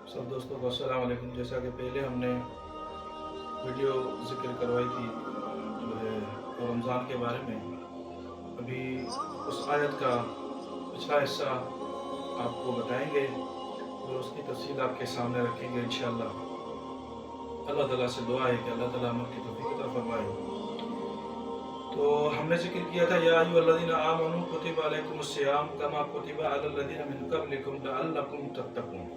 सब दोस्तों को अस्सलाम वालेकुम। जैसा कि पहले हमने वीडियो ज़िक्र करवाई थी जो है रमज़ान के बारे में, अभी उस आयत का पिछला हिस्सा आपको बताएंगे और उसकी तफसील आपके सामने रखेंगे इंशाअल्लाह। अल्लाह ताला से दुआ है कि अल्लाह ताला अमल की तौफीक अता फरमाए। तो हमने जिक्र किया था या अय्युहल्लज़ीना आमनू कुतिबा अलैकुमुस्सियाम कमा कुतिबा अलल्लज़ीना मिन क़ब्लिकुम लअल्लकुम तत्तक़ून।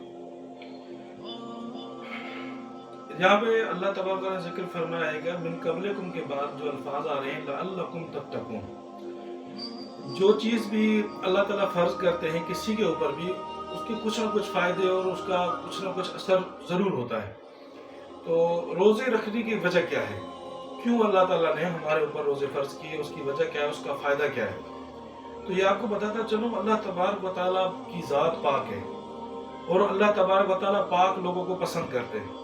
यहाँ पे अल्लाह तबारक ने जिक्र फरमाया है कि मिन क़ब्लिकुम के बाद जो अल्फाज आ रहे हैं लअल्लकुम तत्तक़ून, जो चीज़ भी अल्लाह ताला फ़र्ज करते हैं किसी के ऊपर भी उसके कुछ ना कुछ फ़ायदे और उसका कुछ ना कुछ असर ज़रूर होता है। तो रोज़े रखने की वजह क्या है, क्यों अल्लाह ताला ने हमारे ऊपर रोज़े फ़र्ज किए, उसकी वजह क्या है, उसका फ़ायदा क्या है। तो ये आपको बताता चलूँ, अल्लाह तबारक व तआला की ज़ात पाक है और अल्लाह तबारक व तआला पाक लोगों को पसंद करते हैं।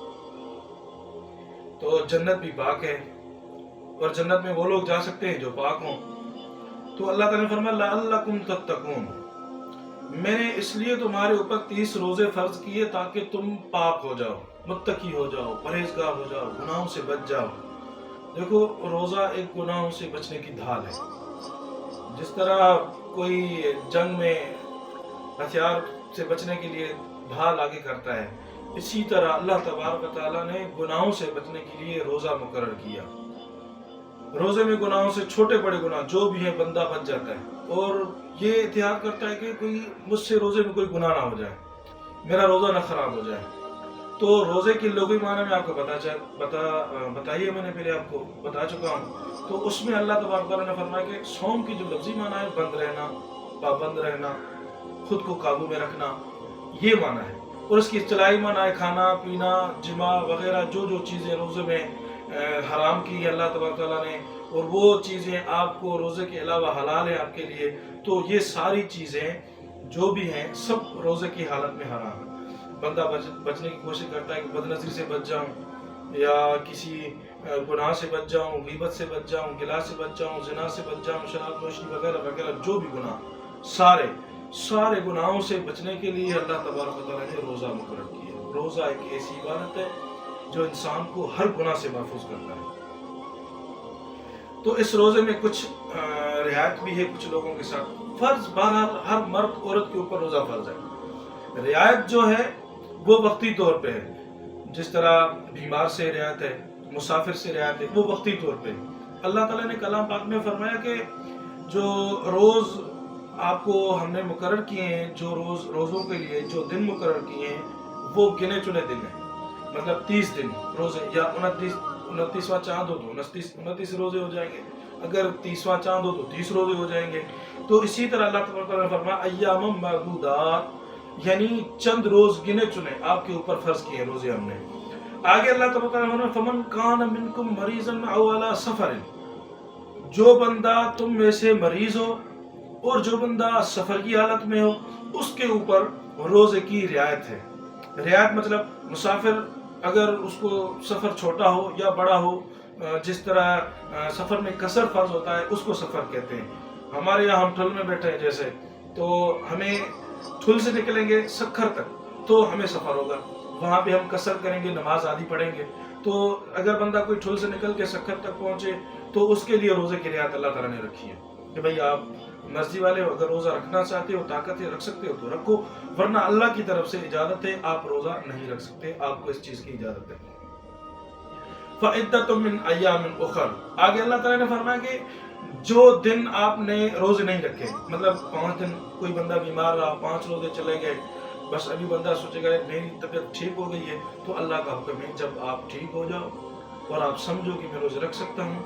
तो जन्नत भी पाक है और जन्नत में वो लोग जा सकते हैं जो पाक हों। तो अल्लाह ताला ने फरमाया लअल्लकुम तत्तकून, मैंने इसलिए तुम्हारे ऊपर 30 रोजे फर्ज किए ताकि तुम पाक हो जाओ, मुत्तकी हो जाओ, परहेजगार हो जाओ, गुनाहों से बच जाओ। देखो, रोजा एक गुनाहों से बचने की ढाल है। जिस तरह कोई जंग में हथियार से बचने के लिए ढाल आगे करता है, इसी तरह अल्लाह तबारक व तआला ने गुनाहों से बचने के लिए रोजा मुकर्रर किया। रोजे में गुनाहों से छोटे बड़े गुनाह जो भी हैं बंदा बच जाता है और ये एहतियात करता है कि कोई मुझसे रोजे में कोई गुनाह ना हो जाए, मेरा रोजा ना खराब हो जाए। तो रोजे की लुग़वी माने में आपको बताइए, मैंने पहले आपको बता चुका हूँ। तो उसमें अल्लाह तबारक व तआला ने फरमाया कि सौम की जो लफ्ज़ी माना है बंद रहना, पाबंद रहना, खुद को काबू में रखना, ये माना है। और उसकी इस्तिलाही माना है खाना पीना, जिमा वगैरह जो जो चीज़ें रोज़े में हराम की है अल्लाह तबारक व तआला ने, और वो चीज़ें आपको रोज़े के अलावा हलाल है आपके लिए। तो ये सारी चीज़ें जो भी हैं सब रोज़े की हालत में हराम है। बंदा बचने की कोशिश करता है कि बदनज़री से बच जाऊँ या किसी गुनाह से बच जाऊँ, गीबत से बच जाऊँ, गिला से बच जाऊँ, ज़िना से बच जाऊँ, शराब नोशी वगैरह वगैरह जो भी गुनाह, सारे गुनाहों से बचने के लिए अल्लाह तबारक व तआला ने रोज़ा मुकर्रर किया। रोज़ा एक ऐसी इबादत है जो इंसान को हर गुनाह से महफूज करता है। तो इस रोज़े में कुछ रियायत भी है कुछ लोगों के साथ। फ़र्ज बहरहाल हर मर्द औरत के ऊपर रोज़ा फ़र्ज है। रियायत जो है वो वक्ती तौर पे है, जिस तरह बीमार से रियायत है, मुसाफिर से रियायत है, वो वक्ती तौर पे है। अल्लाह ताला ने कलाम पाक में फरमाया कि जो रोज़ आपको हमने मुकर्रर किए हैं, जो रोज़ों के लिए जो दिन मुकर्रर किए हैं वो गिने चुने दिन हैं। मतलब 30 दिन रोज़े, या 29वां चाँद हो तो 29 रोज़े हो जाएंगे, अगर 30वां चाँद हो तो 30 रोज़े हो जाएंगे। तो इसी तरह अल्लाह तबारक ने फरमाया अय्यामुम मअदूदात, यानी चंद रोज़ गिने चुने आपके ऊपर फ़र्ज़ किए रोज़े हमने। आगे अल्लाह तबारक ने फरमाया फमन कान मिनकुम मरीज़न औ अला सफ़रिन, जो बंदा तुम में से मरीज़ हो और जो बंदा सफ़र की हालत में हो उसके ऊपर रोज़े की रियायत है। रियायत मतलब मुसाफिर अगर उसको सफ़र छोटा हो या बड़ा हो, जिस तरह सफ़र में कसर फ़र्ज होता है उसको सफ़र कहते हैं। हमारे यहाँ हम ठुल में बैठे हैं जैसे, तो हमें ठुल से निकलेंगे सखर तक तो हमें सफ़र होगा, वहाँ पे हम कसर करेंगे, नमाज आधी पढ़ेंगे। तो अगर बंदा कोई ठुल से निकल के सखर तक पहुँचे तो उसके लिए रोज़े की रियायत अल्लाह ताला ने रखी है कि भाई आप मर्जी वाले हो, अगर रोज़ा रखना चाहते हो, ताकत है, रख सकते हो तो रखो, वरना अल्लाह की तरफ से इजाज़त है, आप रोज़ा नहीं रख सकते, आपको इस चीज़ की इजाज़त है। फ़इद्दतुम मिन अय्यामिन उख़र, आगे अल्लाह ताला ने फरमाया कि जो दिन आपने रोज़े नहीं रखे, मतलब 5 दिन कोई बंदा बीमार रहा, 5 रोज़े चले गए, बस अभी बंदा सोचेगा मेरी तबीयत ठीक हो गई है, तो अल्लाह का हुक्म है जब आप ठीक हो जाओ और आप समझो कि मैं रोज़े रख सकता हूँ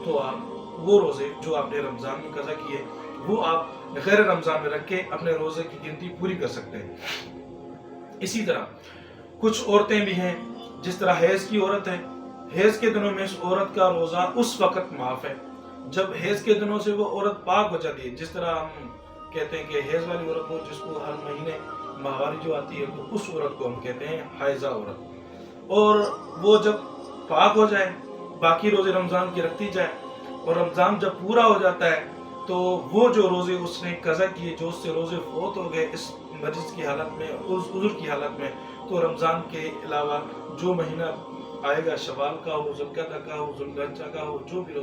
तो आप वो रोज़े जो आपने रमज़ान में कज़ा किए वो आप गैर रमज़ान में रख के अपने रोज़े की गिनती पूरी कर सकते हैं। इसी तरह कुछ औरतें भी हैं, जिस तरह हैज़ की औरत है, हैज़ के दिनों में इस औरत का रोज़ा उस वक़्त माफ़ है जब हैज़ के दिनों से वो औरत पाक हो जाती है। जिस तरह हम कहते हैं कि हैज़ वाली औरत हो जिसको हर महीने माहवारी जो आती है तो उस औरत को हम कहते हैं हाइज़ा औरत। और वो जब पाक हो जाए, बाकी रोज़े रमज़ान की रखती जाए और रमज़ान जब पूरा हो जाता है तो वो जो रोज़े उसने कज़ा किए, जो उससे रोज़े फौत हो गए इस मरीज़ की हालत में, उस उज़्र की हालत में, تو رمضان کے علاوہ جو مہینہ آئے گا، شوال کا ہو، ذوالقعدہ کا ہو، ذوالحجہ کا ہو، جو بھی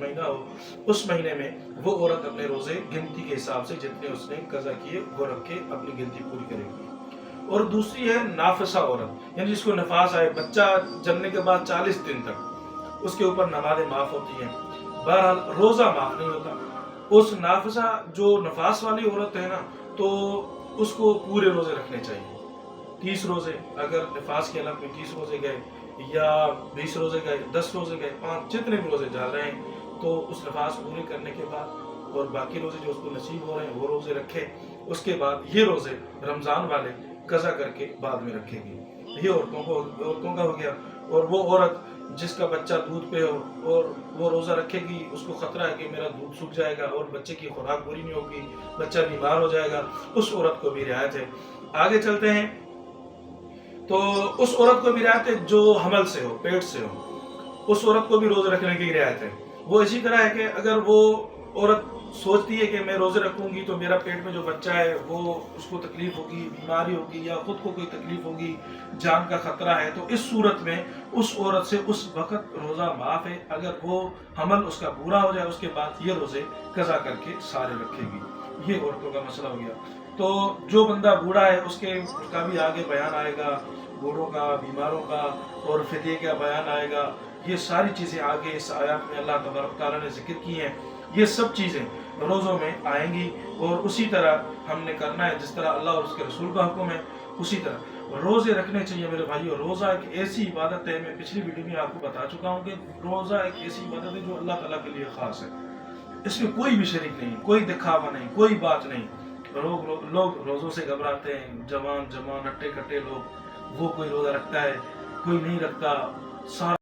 مہینہ ہو، اس مہینے میں وہ عورت اپنے روزے گنتی کے حساب سے جتنے اس نے قضا کیے وہ رکھ کے اپنی گنتی پوری کرے گی۔ اور دوسری ہے نافسہ عورت، یعنی جس کو نفاس آئے، بچہ جننے کے بعد 40 دن تک اس کے اوپر نمازیں معاف ہوتی ہیں، بہرحال روزہ معاف نہیں ہوتا۔ اس نافسہ جو نفاس والی عورت ہے نا، تو اس کو پورے روزے رکھنے چاہیے، 30 روزے، اگر نفاس کے علاقے میں 30 روزے گئے یا 20 روزے گئے، 10 روزے گئے، 5 جتنے بھی روزے جا رہے ہیں، تو اس نفاس پورے کرنے کے بعد اور باقی روزے جو اس کو نصیب ہو رہے ہیں وہ روزے رکھے، اس کے بعد یہ روزے رمضان والے قضا کر کے بعد میں رکھے گی۔ یہ عورتوں کا ہو گیا۔ اور وہ عورت جس کا بچہ دودھ پہ ہو اور وہ روزہ رکھے گی، اس کو خطرہ ہے کہ میرا دودھ سوکھ جائے گا اور بچے کی خوراک پوری نہیں ہوگی، بچہ بیمار ہو جائے گا، اس عورت کو بھی رعایت ہے۔ آگے چلتے ہیں تو اس عورت کو بھی رعایت ہے جو حمل سے ہو، پیٹ سے ہو، اس عورت کو بھی روزے رکھنے کی رعایت ہے۔ وہ اسی طرح ہے کہ اگر وہ عورت سوچتی ہے کہ میں روزے رکھوں گی تو میرا پیٹ میں جو بچہ ہے وہ اس کو تکلیف ہوگی، بیماری ہوگی یا خود کو کوئی تکلیف ہوگی، جان کا خطرہ ہے، تو اس صورت میں اس عورت سے اس وقت روزہ معاف ہے۔ اگر وہ حمل اس کا پورا ہو جائے اس کے بعد یہ روزے قضا کر کے سارے رکھے گی۔ یہ عورتوں کا مسئلہ ہو گیا۔ تو جو بندہ بوڑھا ہے اس کا بھی آگے بیان آئے گا، بوڑھوں کا، بیماروں کا، اور فدیے کا بیان آئے گا۔ یہ ساری چیزیں آگے اس آیات میں اللہ تبارک تعالیٰ نے ذکر کی ہیں۔ یہ سب چیزیں روزوں میں آئیں گی اور اسی طرح ہم نے کرنا ہے جس طرح اللہ اور اس کے رسول کا حکم ہے، اسی طرح روزے رکھنے چاہیے میرے بھائیو۔ روزہ ایک ایسی عبادت ہے، میں پچھلی ویڈیو میں آپ کو بتا چکا ہوں کہ روزہ ایک ایسی عبادت ہے جو اللہ تعالیٰ کے لیے خاص ہے، اس میں کوئی بھی شریک نہیں، کوئی دکھاوا نہیں، کوئی بات نہیں۔ لوگ روزوں سے گھبراتے ہیں، جوان ہٹے کٹے لوگ، وہ کوئی روزہ رکھتا ہے، کوئی نہیں رکھتا، سارا